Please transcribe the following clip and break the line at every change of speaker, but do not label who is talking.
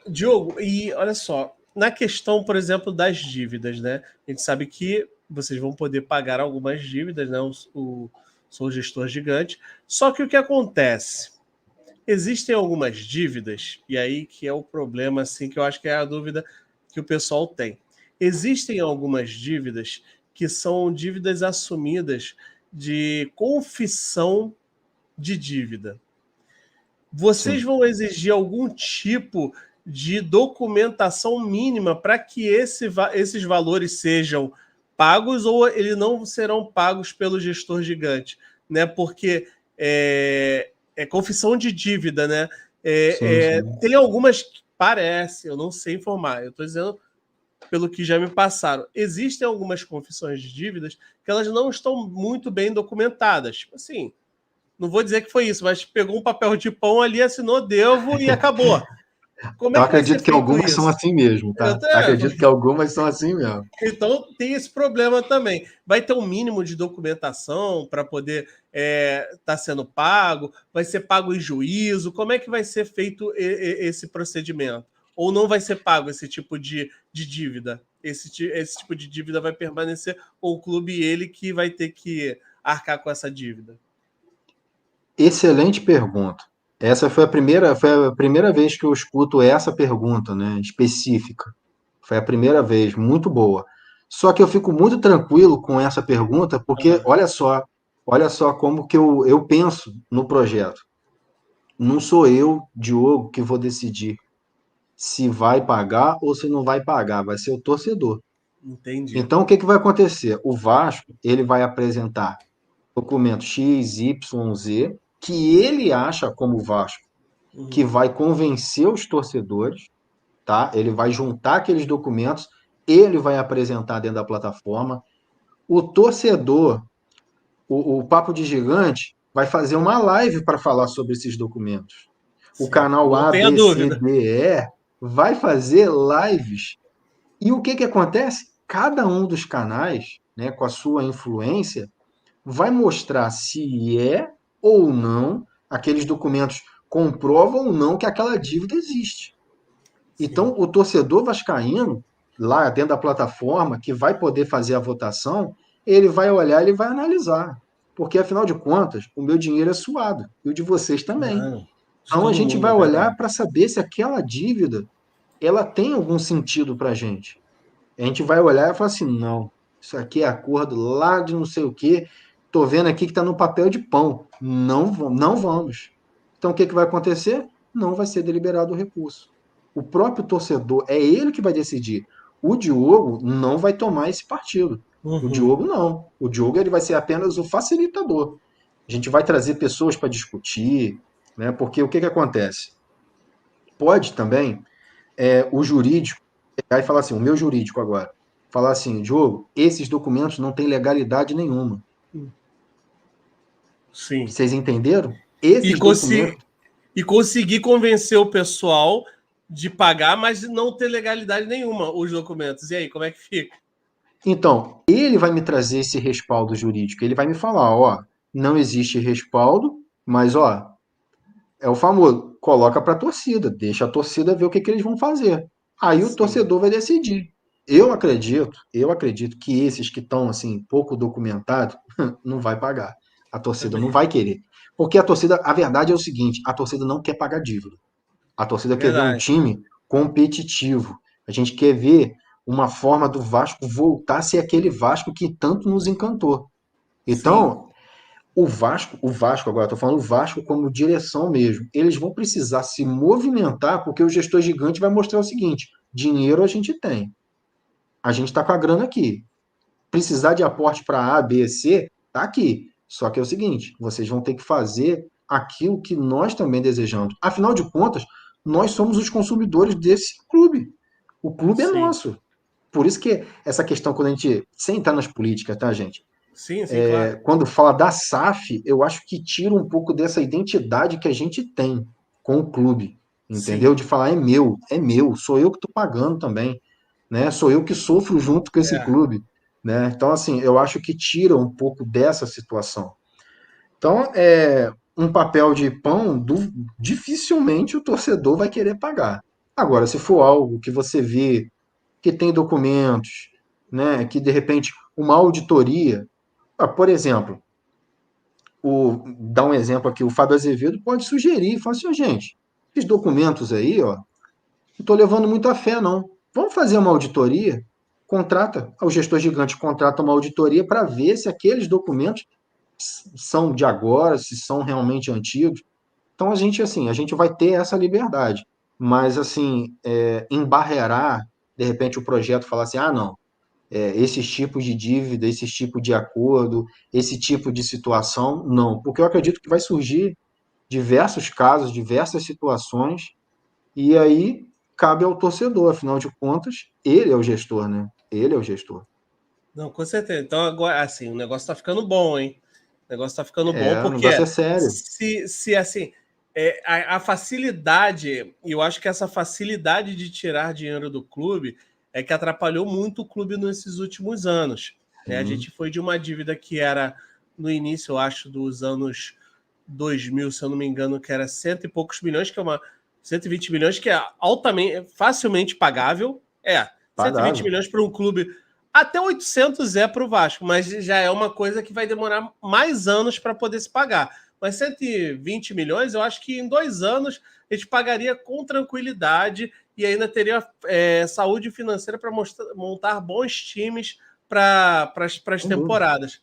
Diogo, e olha só, na questão, por exemplo, das dívidas, né? A gente sabe que vocês vão poder pagar algumas dívidas, né? Sou gestor gigante. Só que o que acontece? Existem algumas dívidas, e aí que é o problema, assim, que eu acho que é a dúvida que o pessoal tem. Existem algumas dívidas que são dívidas assumidas de confissão de dívida. Vocês
Sim.
vão exigir algum tipo de documentação mínima para que esses valores sejam pagos ou eles não serão pagos pelo gestor gigante, né? Porque é confissão de dívida, né?
Sim, sim.
Tem algumas que parece, eu não sei informar, eu estou dizendo pelo que já me passaram. Existem algumas confissões de dívidas que elas não estão muito bem documentadas. Tipo assim, não vou dizer que foi isso, mas pegou um papel de pão ali, assinou devo e acabou. Como é
Eu
que vai ser
acredito que
feito
algumas são
isso?
assim mesmo,
Eu
tá?
tô-
Acredito que algumas são assim mesmo.
Então tem esse problema também. Vai ter um mínimo de documentação para poder estar sendo pago? Vai ser pago em juízo? Como é que vai ser feito esse procedimento? Ou não vai ser pago esse tipo de dívida? Esse tipo de dívida vai permanecer ou o clube ele que vai ter que arcar com essa dívida?
Excelente pergunta. Essa foi a primeira vez que eu escuto essa pergunta, né, específica. Foi a primeira vez, muito boa. Só que eu fico muito tranquilo com essa pergunta, porque
Aham.
olha só como que eu penso no projeto. Não sou eu, Diogo, que vou decidir se vai pagar ou se não vai pagar, vai ser o torcedor.
Entendi.
Então, o que que vai acontecer? O Vasco, ele vai apresentar documento X, Y, Z, que ele acha como Vasco que
Uhum.
vai convencer os torcedores, tá? Ele vai juntar aqueles documentos, ele vai apresentar dentro da plataforma. O torcedor, o Papo de Gigante, vai fazer uma live para falar sobre esses documentos. O
Sim,
canal
não
A,
tenha
B, C,
dúvida.
D, E vai fazer lives. E o que que acontece? Cada um dos canais, né, com a sua influência, vai mostrar se é ou não aqueles documentos comprovam ou não que aquela dívida existe.
Sim.
Então, o torcedor vascaíno, lá dentro da plataforma, que vai poder fazer a votação, ele vai olhar, ele vai analisar. Porque, afinal de contas, o meu dinheiro é suado, e o de vocês também.
Não, de
Então, a
todo
gente
mundo,
vai
é
olhar
verdade.
para saber se aquela dívida ela tem algum sentido para a gente. A gente vai olhar e falar assim, não, isso aqui é acordo lá de não sei o quê, estou vendo aqui que está no papel de pão. Não, não vamos. Então, o que, que vai acontecer? Não vai ser deliberado o recurso. O próprio torcedor, é ele que vai decidir. O Diogo não vai tomar esse partido. O
Uhum.
Diogo não. O Diogo ele vai ser apenas o facilitador. A gente vai trazer pessoas para discutir, né? Porque o que, que acontece? Pode também o jurídico pegar e falar assim, o meu jurídico agora, falar assim, Diogo, esses documentos não têm legalidade nenhuma.
Sim.
Vocês entenderam?
E,
Esses
consi
documentos.
e conseguir convencer o pessoal de pagar, mas não ter legalidade nenhuma os documentos. E aí, como é que fica?
Então, ele vai me trazer esse respaldo jurídico. Ele vai me falar, ó, não existe respaldo, mas ó, é o famoso, coloca para a torcida, deixa a torcida ver o que, que eles vão fazer. Aí o
Sim.
torcedor vai decidir. Eu acredito que esses que estão assim pouco documentados não vai pagar. A torcida não vai querer. Porque a torcida, a verdade é o seguinte, a torcida não quer pagar dívida. A torcida quer ver um
Verdade.
time competitivo. A gente quer ver uma forma do Vasco voltar a ser aquele Vasco que tanto nos encantou.
Sim.
Então, o Vasco agora, estou falando o Vasco como direção mesmo. Eles vão precisar se movimentar, porque o gestor gigante vai mostrar o seguinte: dinheiro a gente tem. A gente está com a grana aqui. Precisar de aporte para A, B, C, tá aqui. Só que é o seguinte: vocês vão ter que fazer aquilo que nós também desejamos. Afinal de contas, nós somos os consumidores desse clube. O clube é
Sim.
nosso. Por isso que essa questão, quando a gente. Sem entrar nas políticas, tá, gente?
Sim, sim, claro.
Quando fala da SAF, eu acho que tira um pouco dessa identidade que a gente tem com o clube,
Sim.
entendeu? De falar é meu, sou eu que estou pagando também, né? Sou eu que sofro junto com esse
É.
clube, né? Então, assim, eu acho que tira um pouco dessa situação. Então, um papel de pão, dificilmente o torcedor vai querer pagar. Agora, se for algo que você vê que tem documentos, né, que de repente uma auditoria, por exemplo, dá um exemplo aqui, o Fábio Azevedo pode sugerir, falar assim, gente, esses documentos aí, ó, não estou levando muito a fé, não. Vamos fazer uma auditoria? O gestor gigante contrata uma auditoria para ver se aqueles documentos são de agora, se são realmente antigos. Então a gente vai ter essa liberdade. Mas assim, embarrear, de repente o projeto falar assim, não, esses tipos de dívida, esse tipo de acordo, esse tipo de situação, não. Porque eu acredito que vai surgir diversos casos, diversas situações, e aí cabe ao torcedor, afinal de contas, ele é o gestor, né? Ele é o gestor.
Não, com certeza. Então, agora, assim, o negócio tá ficando bom, hein? O negócio tá ficando bom,
O negócio
porque
é sério.
se assim, a facilidade, e eu acho que essa facilidade de tirar dinheiro do clube é que atrapalhou muito o clube nesses últimos anos. Né? A
Sim,
gente foi de uma dívida que era no início, eu acho, dos anos 2000, se eu não me engano, que era cento e poucos milhões, que é uma 120 milhões, que é altamente, facilmente pagável. 120
pagável.
milhões para um clube. Até 800 é para o Vasco, mas já é uma coisa que vai demorar mais anos para poder se pagar. Mas 120 milhões, eu acho que em 2 anos a gente pagaria com tranquilidade e ainda teria saúde financeira para montar bons times para as
Sem dúvida.
temporadas.